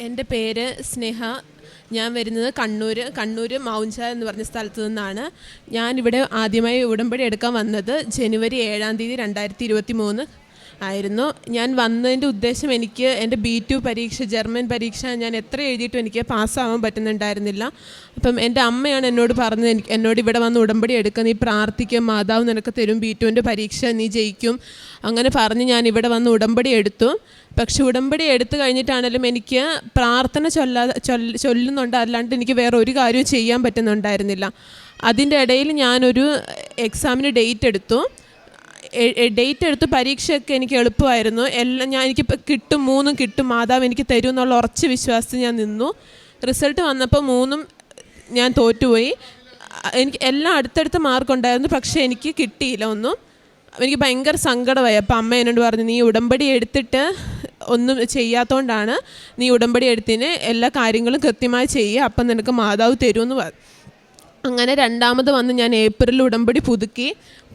എൻ്റെ പേര് സ്നേഹ. ഞാൻ വരുന്നത് കണ്ണൂർ മൗഞ്ച എന്ന് പറഞ്ഞ സ്ഥലത്തു നിന്നാണ്. ഞാനിവിടെ ആദ്യമായി ഉടമ്പടി എടുക്കാൻ വന്നത് ജനുവരി 7-ാം തീയതി 2023 ആയിരുന്നു. ഞാൻ വന്നതിൻ്റെ ഉദ്ദേശം, എനിക്ക് എൻ്റെ B2 പരീക്ഷ, ജർമ്മൻ പരീക്ഷ ഞാൻ എത്ര എഴുതിയിട്ടും എനിക്ക് പാസ്സാവാൻ പറ്റുന്നുണ്ടായിരുന്നില്ല. അപ്പം എൻ്റെ അമ്മയാണ് എന്നോട് പറഞ്ഞത്, എന്നോട് ഇവിടെ വന്ന് ഉടമ്പടി എടുക്കുക, നീ പ്രാർത്ഥിക്കും, മാതാവ് നിനക്ക് തരും, B2-ൻ്റെ പരീക്ഷ നീ ജയിക്കും, അങ്ങനെ പറഞ്ഞ് ഞാൻ ഇവിടെ വന്ന് ഉടമ്പടി എടുത്തു. പക്ഷെ ഉടമ്പടി എടുത്തു കഴിഞ്ഞിട്ടാണെങ്കിലും എനിക്ക് പ്രാർത്ഥന ചൊല്ലുന്നുണ്ട്, അല്ലാണ്ട് എനിക്ക് വേറെ ഒരു കാര്യവും ചെയ്യാൻ പറ്റുന്നുണ്ടായിരുന്നില്ല. അതിൻ്റെ ഇടയിൽ ഞാനൊരു എക്സാമിന് ഡേറ്റ് എടുത്തു. പരീക്ഷയൊക്കെ എനിക്ക് എളുപ്പമായിരുന്നു. എനിക്കിപ്പോൾ കിട്ടും, 3 കിട്ടും, മാതാവ് എനിക്ക് തരും എന്നുള്ള ഉറച്ച വിശ്വാസത്തിൽ ഞാൻ നിന്നു. റിസൾട്ട് വന്നപ്പോൾ 3 ഞാൻ തോറ്റുപോയി. എനിക്ക് എല്ലാം അടുത്തടുത്ത മാർക്കുണ്ടായിരുന്നു, പക്ഷേ എനിക്ക് കിട്ടിയില്ല ഒന്നും. എനിക്ക് ഭയങ്കര സങ്കടമായി. അപ്പം അമ്മ എന്നോട് പറഞ്ഞു, നീ ഉടമ്പടി എടുത്തിട്ട് ഒന്നും ചെയ്യാത്തതുകൊണ്ടാണ്, നീ ഉടമ്പടി എടുത്തതിന് എല്ലാ കാര്യങ്ങളും കൃത്യമായി ചെയ്യുക, അപ്പം നിനക്ക് മാതാവ് തരുമെന്ന് പറഞ്ഞു. അങ്ങനെ രണ്ടാമത് വന്ന് ഞാൻ ഏപ്രിൽ ഉടമ്പടി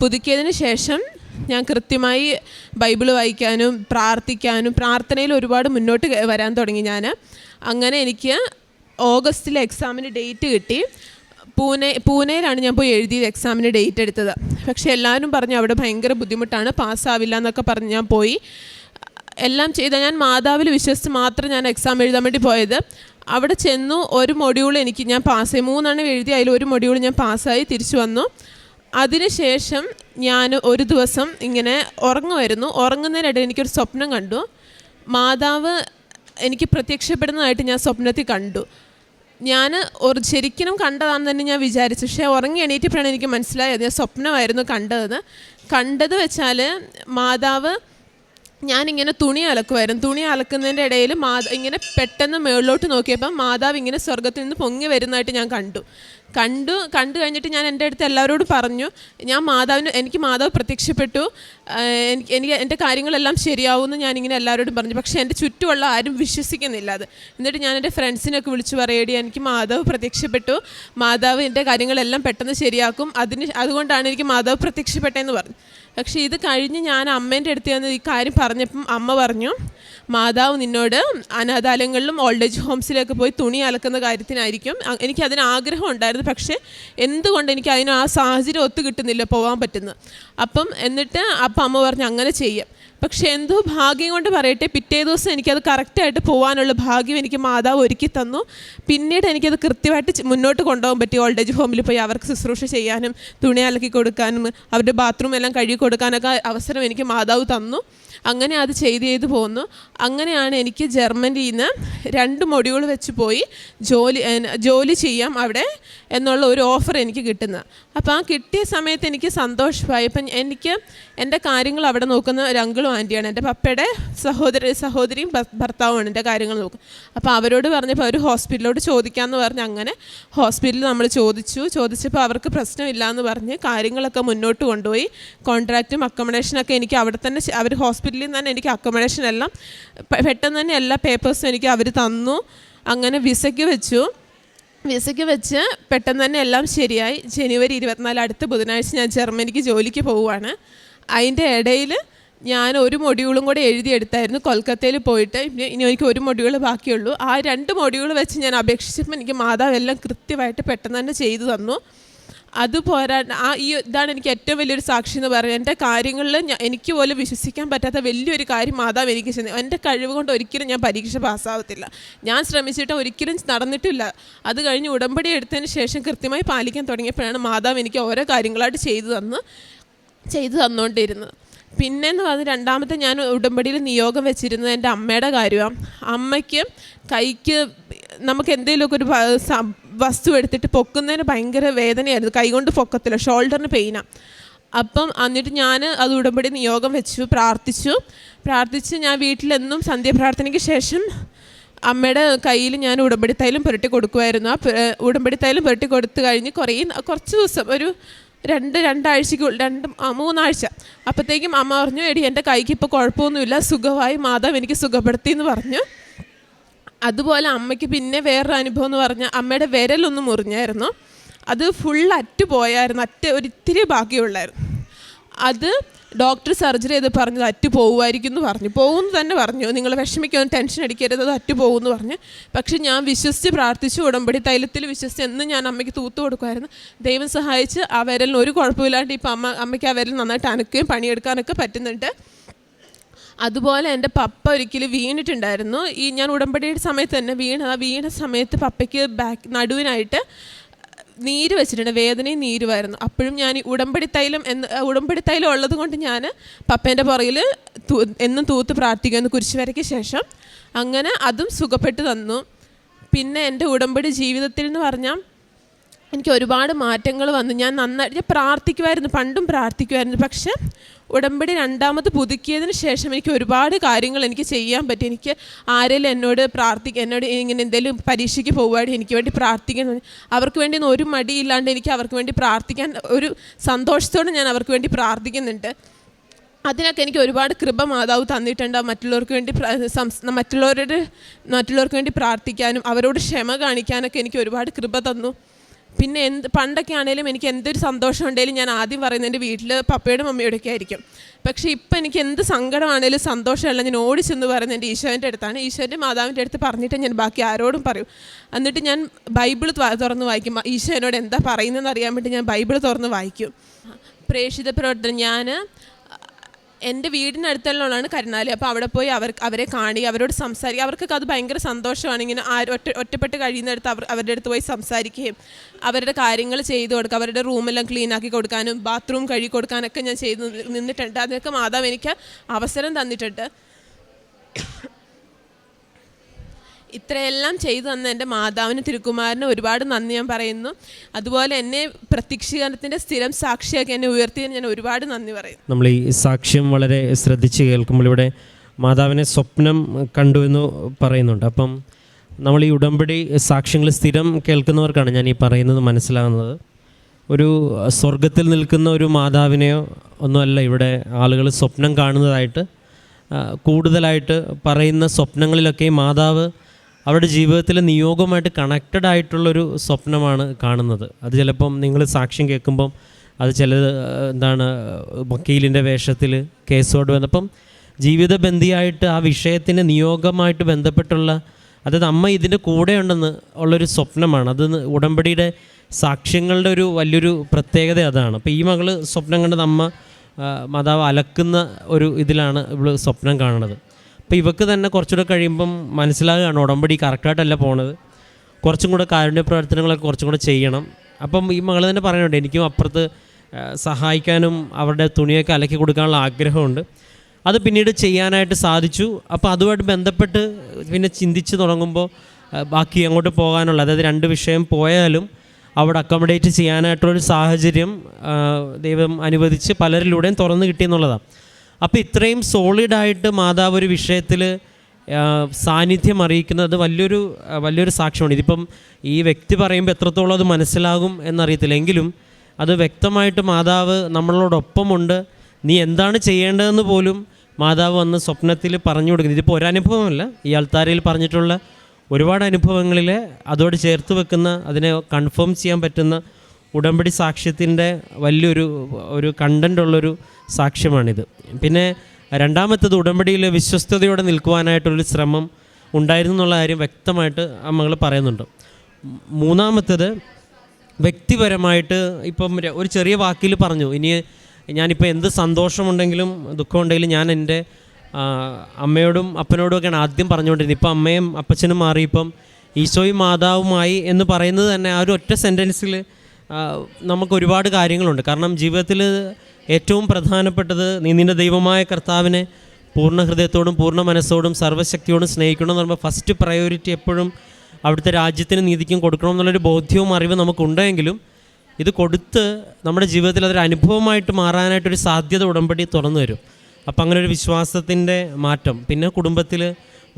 പുതുക്കിയതിന് ശേഷം ഞാൻ കൃത്യമായി ബൈബിൾ വായിക്കാനും പ്രാർത്ഥിക്കാനും, പ്രാർത്ഥനയിൽ ഒരുപാട് മുന്നോട്ട് വരാൻ തുടങ്ങി ഞാൻ. അങ്ങനെ എനിക്ക് ഓഗസ്റ്റിലെ എക്സാമിന് ഡേറ്റ് കിട്ടി. പൂനെയിലാണ് ഞാൻ പോയി എഴുതിയത്, എക്സാമിന് ഡേറ്റ് എടുത്തത്. പക്ഷേ എല്ലാവരും പറഞ്ഞു അവിടെ ഭയങ്കര ബുദ്ധിമുട്ടാണ്, പാസ്സാവില്ല എന്നൊക്കെ പറഞ്ഞ് ഞാൻ പോയി. എല്ലാം ചെയ്ത ഞാൻ മാതാവിൽ വിശ്വസിച്ച് മാത്രം ഞാൻ എക്സാം എഴുതാൻ വേണ്ടി പോയത്. അവിടെ ചെന്നു, ഒരു മൊഡ്യൂൾ ഞാൻ പാസ്സായി. 3 എഴുതി, അതിൽ ഒരു മൊഡ്യൂൾ ഞാൻ പാസ്സായി തിരിച്ചു വന്നു. അതിനുശേഷം ഞാൻ ഒരു ദിവസം ഇങ്ങനെ ഉറങ്ങുന്നതിനിടയിൽ എനിക്കൊരു സ്വപ്നം കണ്ടു. മാതാവ് എനിക്ക് പ്രത്യക്ഷപ്പെടുന്നതായിട്ട് ഞാൻ സ്വപ്നത്തിൽ കണ്ടു. ഞാൻ ശരിക്കും കണ്ടതാണെന്ന് തന്നെ ഞാൻ വിചാരിച്ചു. പക്ഷേ ഉറങ്ങി എണീറ്റപ്പോഴാണ് എനിക്ക് മനസ്സിലായത് ഞാൻ സ്വപ്നമായിരുന്നു കണ്ടത് വെച്ചാൽ മാതാവ്, ഞാനിങ്ങനെ തുണി അലക്കുന്നതിൻ്റെ ഇടയിൽ ഇങ്ങനെ പെട്ടെന്ന് മുകളിലോട്ട് നോക്കിയപ്പം മാതാവ് ഇങ്ങനെ സ്വർഗത്തിൽ നിന്ന് പൊങ്ങി വരുന്നതായിട്ട് ഞാൻ കണ്ടു കഴിഞ്ഞിട്ട് ഞാൻ എൻ്റെ അടുത്ത് എല്ലാവരോടും പറഞ്ഞു, എനിക്ക് മാതാവ് പ്രത്യക്ഷപ്പെട്ടു, എനിക്ക് എൻ്റെ കാര്യങ്ങളെല്ലാം ശരിയാവുമെന്ന് ഞാനിങ്ങനെ എല്ലാവരോടും പറഞ്ഞു. പക്ഷേ എൻ്റെ ചുറ്റുമുള്ള ആരും വിശ്വസിക്കുന്നില്ല അത്. എന്നിട്ട് ഞാൻ എൻ്റെ ഫ്രണ്ട്സിനൊക്കെ വിളിച്ച് പറയേടി, എനിക്ക് മാതാവ് പ്രത്യക്ഷപ്പെട്ടു, മാതാവ് എൻ്റെ കാര്യങ്ങളെല്ലാം പെട്ടെന്ന് ശരിയാക്കും, അതുകൊണ്ടാണ് എനിക്ക് മാതാവ് പ്രത്യക്ഷപ്പെട്ടതെന്ന് പറഞ്ഞു. പക്ഷേ ഇത് കഴിഞ്ഞ് ഞാൻ അമ്മേൻ്റെ അടുത്ത് വന്ന് ഈ കാര്യം പറഞ്ഞപ്പം അമ്മ പറഞ്ഞു, മാതാവ് നിന്നോട് അനാഥാലയങ്ങളിലും ഓൾഡ് ഏജ് ഹോംസിലൊക്കെ പോയി തുണി അലക്കുന്ന കാര്യത്തിനായിരിക്കും. എനിക്കതിന് ആഗ്രഹം ഉണ്ടായിരുന്നു, പക്ഷേ എന്തുകൊണ്ട് എനിക്ക് ആ സാഹചര്യം ഒത്തു കിട്ടുന്നില്ല പോകാൻ പറ്റുന്നത്. അപ്പം അമ്മ പറഞ്ഞു അങ്ങനെ ചെയ്യാം. പക്ഷേ എന്തോ ഭാഗ്യം കൊണ്ട് പറയട്ടെ, പിറ്റേ ദിവസം എനിക്കത് കറക്റ്റായിട്ട് പോകാനുള്ള ഭാഗ്യം എനിക്ക് മാതാവ് ഒരുക്കി തന്നു. പിന്നീട് എനിക്കത് കൃത്യമായിട്ട് മുന്നോട്ട് കൊണ്ടുപോകാൻ പറ്റി. ഓൾഡ് ഏജ് ഹോമിൽ പോയി അവർക്ക് ശുശ്രൂഷ ചെയ്യാനും തുണി അലക്കി കൊടുക്കാനും അവരുടെ ബാത്റൂം എല്ലാം കഴുകി കൊടുക്കാനൊക്കെ അവസരം എനിക്ക് മാതാവ് തന്നു. അങ്ങനെ അത് ചെയ്ത് പോകുന്നു. അങ്ങനെയാണ് എനിക്ക് ജർമ്മനിയിൽ നിന്ന് 2 മൊഡ്യൂൾ വെച്ച് പോയി ജോലി ചെയ്യാം അവിടെ എന്നുള്ള ഒരു ഓഫർ എനിക്ക് കിട്ടുന്നത്. അപ്പോൾ ആ കിട്ടിയ സമയത്ത് എനിക്ക് സന്തോഷമായി. അപ്പം എനിക്ക് എൻ്റെ കാര്യങ്ങൾ അവിടെ നോക്കുന്ന ഒരു അങ്കിളും ആൻറ്റിയാണ്, എൻ്റെ പപ്പയുടെ സഹോദരിയും ഭർത്താവുമാണ് എൻ്റെ കാര്യങ്ങൾ നോക്കും. അപ്പോൾ അവരോട് പറഞ്ഞപ്പോൾ അവർ ഹോസ്പിറ്റലിലോട്ട് ചോദിക്കാമെന്ന് പറഞ്ഞ് അങ്ങനെ ഹോസ്പിറ്റലിൽ നമ്മൾ ചോദിച്ചപ്പോൾ അവർക്ക് പ്രശ്നമില്ല എന്ന് പറഞ്ഞ് കാര്യങ്ങളൊക്കെ മുന്നോട്ട് കൊണ്ടുപോയി. കോൺട്രാക്റ്റും അക്കോമഡേഷനൊക്കെ എനിക്ക് അവിടെ തന്നെ, അവർ ഹോസ്പിറ്റലിൽ തന്നെ എനിക്ക് അക്കോമഡേഷൻ എല്ലാം പെട്ടെന്ന് തന്നെ എല്ലാ പേപ്പേഴ്സും എനിക്ക് അവർ തന്നു. അങ്ങനെ വിസയ്ക്ക് വെച്ച് പെട്ടെന്ന് തന്നെ എല്ലാം ശരിയായി. ജനുവരി 24 അടുത്ത ബുധനാഴ്ച ഞാൻ ജർമ്മനിക്ക് ജോലിക്ക് പോവുകയാണ്. അതിൻ്റെ ഇടയിൽ ഞാൻ ഒരു മൊഡ്യൂളും കൂടെ എഴുതിയെടുത്തായിരുന്നു കൊൽക്കത്തയിൽ പോയിട്ട്. ഇനി എനിക്ക് ഒരു മൊഡ്യൂൾ ബാക്കിയുള്ളൂ. ആ 2 മൊഡ്യൂൾ വെച്ച് ഞാൻ അപേക്ഷിച്ചപ്പോൾ എനിക്ക് മാതാവ് എല്ലാം കൃത്യമായിട്ട് പെട്ടെന്ന് തന്നെ ചെയ്തു തന്നു. അതുപോരാ, ഇതാണ് എനിക്ക് ഏറ്റവും വലിയൊരു സാക്ഷി എന്ന് പറയുന്നത്. എൻ്റെ കാര്യങ്ങളിൽ എനിക്ക് പോലും വിശ്വസിക്കാൻ പറ്റാത്ത വലിയൊരു കാര്യം മാതാവ് എനിക്ക് ചെയ്യുന്നത്. എൻ്റെ കഴിവ് കൊണ്ട് ഒരിക്കലും ഞാൻ പരീക്ഷ പാസ്സാവത്തില്ല. ഞാൻ ശ്രമിച്ചിട്ട് ഒരിക്കലും നടന്നിട്ടില്ല. അത് കഴിഞ്ഞ് ഉടമ്പടി എടുത്തതിന് ശേഷം കൃത്യമായി പാലിക്കാൻ തുടങ്ങിയപ്പോഴാണ് മാതാവ് എനിക്ക് ഓരോ കാര്യങ്ങളായിട്ട് ചെയ്തു തന്നുകൊണ്ടിരുന്നത്. പിന്നെയെന്ന് പറഞ്ഞാൽ രണ്ടാമത്തെ ഞാൻ ഉടമ്പടിയിൽ നിയോഗം വെച്ചിരുന്നത് എൻ്റെ അമ്മയുടെ കാര്യമാണ്. അമ്മയ്ക്ക് കൈക്ക് നമുക്ക് എന്തെങ്കിലുമൊക്കെ ഒരു വസ്തു എടുത്തിട്ട് പൊക്കുന്നതിന് ഭയങ്കര വേദനയായിരുന്നു, കൈകൊണ്ട് പൊക്കത്തില്ല, ഷോൾഡറിന് പെയിനാണ്. അപ്പം എന്നിട്ട് ഞാൻ അത് ഉടമ്പടി നിയോഗം വെച്ചു, പ്രാർത്ഥിച്ച് ഞാൻ വീട്ടിലെന്നും സന്ധ്യാപ്രാർത്ഥനയ്ക്ക് ശേഷം അമ്മയുടെ കയ്യിൽ ഞാൻ ഉടമ്പടി തൈലം പുരട്ടി കൊടുക്കുമായിരുന്നു. ആ ഉടമ്പടി തൈലം പുരട്ടി കൊടുത്തു കഴിഞ്ഞ് കുറച്ച് ദിവസം, ഒരു 3 ആഴ്ച അപ്പോഴത്തേക്കും അമ്മ പറഞ്ഞു, എടി എൻ്റെ കൈക്ക് ഇപ്പോൾ കുഴപ്പമൊന്നുമില്ല, സുഖമായി, മാതാവ് എനിക്ക് സുഖപ്പെടുത്തി എന്ന് പറഞ്ഞു. അതുപോലെ അമ്മയ്ക്ക് പിന്നെ വേറൊരു അനുഭവം എന്ന് പറഞ്ഞാൽ അമ്മയുടെ വിരലൊന്ന് മുറിഞ്ഞായിരുന്നു. അത് ഫുൾ അറ്റ് പോയായിരുന്നു, ഒരിത്തിരി ബാക്കിയുള്ളായിരുന്നു. അത് ഡോക്ടർ സർജറി ചെയ്ത് പറഞ്ഞത് അറ്റു പോകുമായിരിക്കും എന്ന് പറഞ്ഞു. പോകുമെന്ന് തന്നെ പറഞ്ഞു. നിങ്ങൾ വിഷമിക്കൊന്നും ടെൻഷൻ അടിക്കരുത്, അത് അറ്റു പോകുമെന്ന് പറഞ്ഞു. പക്ഷെ ഞാൻ വിശ്വസിച്ച് പ്രാർത്ഥിച്ചു. ഉടമ്പടി തൈലത്തിൽ വിശ്വസിച്ച് എന്നും ഞാൻ അമ്മയ്ക്ക് തൂത്ത് കൊടുക്കുമായിരുന്നു. ദൈവം സഹായിച്ച് ആ വിരലിന് ഒരു കുഴപ്പമില്ലാണ്ട് ഇപ്പം അമ്മയ്ക്ക് ആ വിരൽ നന്നായിട്ട് അനക്കുകയും പണിയെടുക്കാനൊക്കെ പറ്റുന്നുണ്ട്. അതുപോലെ എൻ്റെ പപ്പ ഒരിക്കലും വീണിട്ടുണ്ടായിരുന്നു. ഞാൻ ഉടമ്പടിയുടെ സമയത്ത് തന്നെ വീണ സമയത്ത് പപ്പയ്ക്ക് നടുവിനായിട്ട് നീര് വെച്ചിട്ടുണ്ട്, വേദനയും നീരുമായിരുന്നു. അപ്പോഴും ഞാൻ ഉടമ്പടി തൈലം ഉള്ളത് കൊണ്ട് ഞാൻ പപ്പേൻ്റെ പുറകിൽ എന്നും തൂത്ത് പ്രാർത്ഥിക്കുന്നു കുരിശുവരയ്ക്ക് ശേഷം. അങ്ങനെ അതും സുഖപ്പെട്ട് തന്നു. പിന്നെ എൻ്റെ ഉടമ്പടി ജീവിതത്തിൽ എന്ന് പറഞ്ഞാൽ എനിക്ക് ഒരുപാട് മാറ്റങ്ങൾ വന്നു. ഞാൻ നന്നായിട്ട് പ്രാർത്ഥിക്കുമായിരുന്നു, പണ്ടും പ്രാർത്ഥിക്കുമായിരുന്നു. പക്ഷേ ഉടമ്പടി രണ്ടാമത് പുതുക്കിയതിന് ശേഷം എനിക്ക് ഒരുപാട് കാര്യങ്ങൾ എനിക്ക് ചെയ്യാൻ പറ്റി. എനിക്ക് ആരെങ്കിലും എന്നോട് ഇങ്ങനെ എന്തെങ്കിലും പരീക്ഷയ്ക്ക് പോകുവാണെങ്കിൽ എനിക്ക് വേണ്ടി പ്രാർത്ഥിക്കാൻ, അവർക്ക് വേണ്ടി ഒരു മടിയില്ലാണ്ട് എനിക്ക് അവർക്ക് വേണ്ടി പ്രാർത്ഥിക്കാൻ ഒരു സന്തോഷത്തോടെ ഞാൻ അവർക്ക് വേണ്ടി പ്രാർത്ഥിക്കുന്നുണ്ട്. അതിനൊക്കെ എനിക്ക് ഒരുപാട് കൃപ മാതാവ് തന്നിട്ടുണ്ട്. മറ്റുള്ളവർക്ക് വേണ്ടി പ്രാർത്ഥിക്കാനും അവരോട് ക്ഷമ കാണിക്കാനൊക്കെ എനിക്ക് ഒരുപാട് കൃപ തന്നു. പിന്നെ പണ്ടൊക്കെ ആണെങ്കിലും എനിക്ക് എന്തൊരു സന്തോഷം ഉണ്ടെങ്കിലും ഞാൻ ആദ്യം പറയുന്നത് എൻ്റെ വീട്ടിൽ പപ്പയുടെ മമ്മിയോടൊക്കെ ആയിരിക്കും. പക്ഷേ ഇപ്പം എനിക്ക് എന്ത് സങ്കടമാണെങ്കിലും സന്തോഷമല്ല ഞാൻ ഓടിച്ചെന്ന് പറയുന്നത് എൻ്റെ ഈശോൻ്റെ അടുത്താണ്. ഈശോൻ്റെ മാതാവിൻ്റെ അടുത്ത് പറഞ്ഞിട്ട് ഞാൻ ബാക്കി ആരോടും പറയും. എന്നിട്ട് ഞാൻ ബൈബിൾ തുറന്ന് വായിക്കും. ഈശോ എന്നോട് എന്താ പറയുന്നതെന്ന് അറിയാൻ വേണ്ടി ഞാൻ ബൈബിൾ തുറന്ന് വായിക്കും. പ്രേക്ഷിത പ്രവർത്തനം ഞാൻ എൻ്റെ വീടിനടുത്തുള്ളതാണ് കരുനാല്. അപ്പോൾ അവിടെ പോയി അവരെ കാണി, അവരോട് സംസാരിക്കുക. അവർക്കൊക്കെ അത് ഭയങ്കര സന്തോഷമാണ്. ഇങ്ങനെ ഒറ്റപ്പെട്ട് കഴിയുന്നിടത്ത് അവരുടെ അടുത്ത് പോയി സംസാരിക്കുകയും അവരുടെ കാര്യങ്ങൾ ചെയ്തു കൊടുക്കുക, അവരുടെ റൂമെല്ലാം ക്ലീൻ ആക്കി കൊടുക്കാനും ബാത്റൂം കഴുകി കൊടുക്കാനൊക്കെ ഞാൻ ചെയ്ത് നിന്നിട്ടുണ്ട്. അതിനൊക്കെ മാതാവ് എനിക്ക് അവസരം തന്നിട്ടുണ്ട്. ഇത്രയെല്ലാം ചെയ്തു തന്ന എൻ്റെ മാതാവിന് തിരുക്കുമാരന് ഒരുപാട് നന്ദി ഞാൻ പറയുന്നു. അതുപോലെ എന്നെ പ്രത്യക്ഷീകരണത്തിൻ്റെ സ്ഥിരം സാക്ഷിയാക്കി എന്നെ ഉയർത്തിയതിന് ഞാൻ ഒരുപാട് നന്ദി പറയുന്നു. നമ്മൾ ഈ സാക്ഷ്യം വളരെ ശ്രദ്ധിച്ച് കേൾക്കുമ്പോൾ ഇവിടെ മാതാവിനെ സ്വപ്നം കണ്ടു എന്ന് പറയുന്നുണ്ട്. അപ്പം നമ്മൾ ഈ ഉടമ്പടി സാക്ഷ്യങ്ങൾ സ്ഥിരം കേൾക്കുന്നവർക്കാണ് ഞാൻ ഈ പറയുന്നത് മനസ്സിലാകുന്നത്. ഒരു സ്വർഗത്തിൽ നിൽക്കുന്ന ഒരു മാതാവിനെയോ ഒന്നുമല്ല ഇവിടെ ആളുകൾ സ്വപ്നം കാണുന്നതായിട്ട്. കൂടുതലായിട്ട് പറയുന്ന സ്വപ്നങ്ങളിലൊക്കെ മാതാവ് അവരുടെ ജീവിതത്തിൽ നിയോഗമായിട്ട് കണക്റ്റഡ് ആയിട്ടുള്ളൊരു സ്വപ്നമാണ് കാണുന്നത്. അത് ചിലപ്പം നിങ്ങൾ സാക്ഷ്യം കേൾക്കുമ്പം അത് വക്കീലിൻ്റെ വേഷത്തിൽ കേസോട് വന്നപ്പം ജീവിതബന്ധിയായിട്ട് ആ വിഷയത്തിന് നിയോഗമായിട്ട് ബന്ധപ്പെട്ടുള്ള, അതായത് അമ്മ ഇതിൻ്റെ കൂടെ ഉണ്ടെന്ന് ഉള്ളൊരു സ്വപ്നമാണ്. അത് ഉടമ്പടിയുടെ സാക്ഷ്യങ്ങളുടെ ഒരു വലിയൊരു പ്രത്യേകത അതാണ്. അപ്പോൾ ഈ മകള് സ്വപ്നം കണ്ടത് അമ്മ മാതാവ് അലക്കുന്ന ഒരു ഇതിലാണ് ഇവൾ സ്വപ്നം കാണുന്നത്. അപ്പോൾ ഇവക്ക് തന്നെ കുറച്ചുകൂടെ കഴിയുമ്പം മനസ്സിലാകുകയാണ് ഉടമ്പടി കറക്റ്റായിട്ടല്ല പോണത്, കുറച്ചും കൂടെ കാരുണ്യ പ്രവർത്തനങ്ങളൊക്കെ കുറച്ചും കൂടെ ചെയ്യണം. അപ്പം ഈ മകൾ തന്നെ പറയുന്നുണ്ട് എനിക്കും അപ്പുറത്ത് സഹായിക്കാനും അവരുടെ തുണിയൊക്കെ അലക്കി കൊടുക്കാനുള്ള ആഗ്രഹമുണ്ട്. അത് പിന്നീട് ചെയ്യാനായിട്ട് സാധിച്ചു. അപ്പോൾ അതുമായിട്ട് ബന്ധപ്പെട്ട് പിന്നെ ചിന്തിച്ച് തുടങ്ങുമ്പോൾ ബാക്കി അങ്ങോട്ട് പോകാനുള്ള, അതായത് 2 വിഷയം പോയാലും അവിടെ അക്കോമഡേറ്റ് ചെയ്യാനായിട്ടുള്ളൊരു സാഹചര്യം ദൈവം അനുവദിച്ച് പലരിലൂടെയും തുറന്നു കിട്ടിയെന്നുള്ളതാണ്. അപ്പോൾ ഇത്രയും സോളിഡായിട്ട് മാതാവ് ഒരു വിഷയത്തിൽ സാന്നിധ്യം അറിയിക്കുന്നത് വലിയൊരു സാക്ഷ്യമാണ്. ഇതിപ്പം ഈ വ്യക്തി പറയുമ്പോൾ എത്രത്തോളം അത് മനസ്സിലാകും എന്നറിയത്തില്ല, എങ്കിലും അത് വ്യക്തമായിട്ട് മാതാവ് നമ്മളോടൊപ്പമുണ്ട്, നീ എന്താണ് ചെയ്യേണ്ടതെന്ന് പോലും മാതാവ് വന്ന് സ്വപ്നത്തിൽ പറഞ്ഞു കൊടുക്കുന്നത്. ഇതിപ്പോൾ ഒരനുഭവമല്ല, ഈ അൾത്താരയിൽ പറഞ്ഞിട്ടുള്ള ഒരുപാട് അനുഭവങ്ങളിൽ അതോട് ചേർത്ത് വെക്കുന്ന, അതിനെ കൺഫേം ചെയ്യാൻ പറ്റുന്ന ഉടമ്പടി സാക്ഷ്യത്തിൻ്റെ വലിയൊരു കണ്ടൻ്റുള്ളൊരു സാക്ഷ്യമാണിത്. പിന്നെ രണ്ടാമത്തേത് ഉടമ്പടിയിൽ വിശ്വസ്തയോടെ നിൽക്കുവാനായിട്ടൊരു ശ്രമം ഉണ്ടായിരുന്നു എന്നുള്ള കാര്യം വ്യക്തമായിട്ട് മകൾ പറയുന്നുണ്ട്. മൂന്നാമത്തേത് വ്യക്തിപരമായിട്ട് ഇപ്പം ഒരു ചെറിയ വാക്കിൽ പറഞ്ഞു, ഇനി ഞാനിപ്പോൾ എന്ത് സന്തോഷമുണ്ടെങ്കിലും ദുഃഖമുണ്ടെങ്കിലും ഞാൻ എൻ്റെ അമ്മയോടും അപ്പനോടും ഒക്കെയാണ് ആദ്യം പറഞ്ഞുകൊണ്ടിരുന്നത്. ഇപ്പം അമ്മയും അപ്പച്ചനും മാറി, ഇപ്പം ഈശോയും മാതാവുമായി എന്ന് പറയുന്നത് തന്നെ ആ ഒരു ഒറ്റ സെൻറ്റൻസിൽ നമുക്ക് ഒരുപാട് കാര്യങ്ങളുണ്ട്. കാരണം ജീവിതത്തിൽ ഏറ്റവും പ്രധാനപ്പെട്ടത് നീ നിൻ്റെ ദൈവമായ കർത്താവിനെ പൂർണ്ണ ഹൃദയത്തോടും പൂർണ്ണ മനസ്സോടും സർവ്വശക്തിയോടും സ്നേഹിക്കണം എന്ന് പറയുമ്പോൾ ഫസ്റ്റ് പ്രയോറിറ്റി എപ്പോഴും അവിടുത്തെ രാജ്യത്തിന് നീതിക്കും കൊടുക്കണം എന്നുള്ളൊരു ബോധ്യവും അറിവും നമുക്കുണ്ടെങ്കിലും ഇത് കൊടുത്ത് നമ്മുടെ ജീവിതത്തിൽ അതൊരു അനുഭവമായിട്ട് മാറാനായിട്ടൊരു സാധ്യത ഉടമ്പടി തുറന്നു വരും. അപ്പം അങ്ങനെ ഒരു വിശ്വാസത്തിൻ്റെ മാറ്റം, പിന്നെ കുടുംബത്തിൽ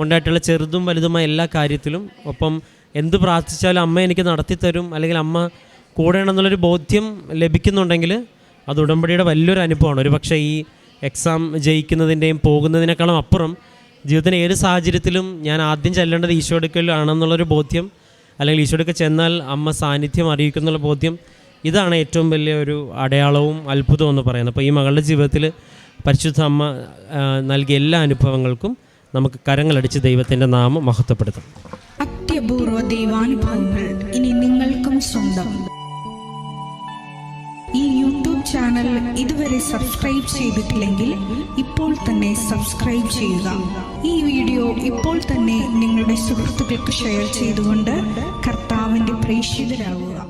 ഉണ്ടായിട്ടുള്ള ചെറുതും വലുതുമായ എല്ലാ കാര്യത്തിലും ഒപ്പം എന്ത് പ്രാർത്ഥിച്ചാലും അമ്മ എനിക്ക് നടത്തിത്തരും, അല്ലെങ്കിൽ അമ്മ കൂടെയാണെന്നുള്ളൊരു ബോധ്യം ലഭിക്കുന്നുണ്ടെങ്കിൽ അത് ഉടമ്പടിയുടെ വലിയൊരു അനുഭവമാണ്. ഒരു പക്ഷേ ഈ എക്സാം ജയിക്കുന്നതിൻ്റെയും പോകുന്നതിനേക്കാളും അപ്പുറം ജീവിതത്തിന് ഏത് സാഹചര്യത്തിലും ഞാൻ ആദ്യം ചെല്ലേണ്ടത് ഈശോടുക്കലാണെന്നുള്ളൊരു ബോധ്യം, അല്ലെങ്കിൽ ഈശോടുക്ക ചെന്നാൽ അമ്മ സാന്നിധ്യം അറിയിക്കുന്നുള്ള ബോധ്യം ഇതാണ് ഏറ്റവും വലിയ ഒരു അടയാളവും അത്ഭുതവും എന്ന് പറയുന്നത്. അപ്പോൾ ഈ മകളുടെ ജീവിതത്തിൽ പരിശുദ്ധ അമ്മ നൽകിയ എല്ലാ അനുഭവങ്ങൾക്കും നമുക്ക് കരങ്ങളടിച്ച് ദൈവത്തിൻ്റെ നാമം മഹത്വപ്പെടുത്താം. അത്യപൂർവ ദൈവാനുഭവങ്ങൾ ഇനി നിങ്ങൾക്കും സ്വന്തം. ഈ യൂട്യൂബ് ചാനൽ ഇതുവരെ സബ്സ്ക്രൈബ് ചെയ്തിട്ടില്ലെങ്കിൽ ഇപ്പോൾ തന്നെ സബ്സ്ക്രൈബ് ചെയ്യുക. ഈ വീഡിയോ ഇപ്പോൾ തന്നെ നിങ്ങളുടെ സുഹൃത്തുക്കൾക്ക് ഷെയർ ചെയ്തുകൊണ്ട് കർത്താവിൻ്റെ പ്രേക്ഷിതരാകുക.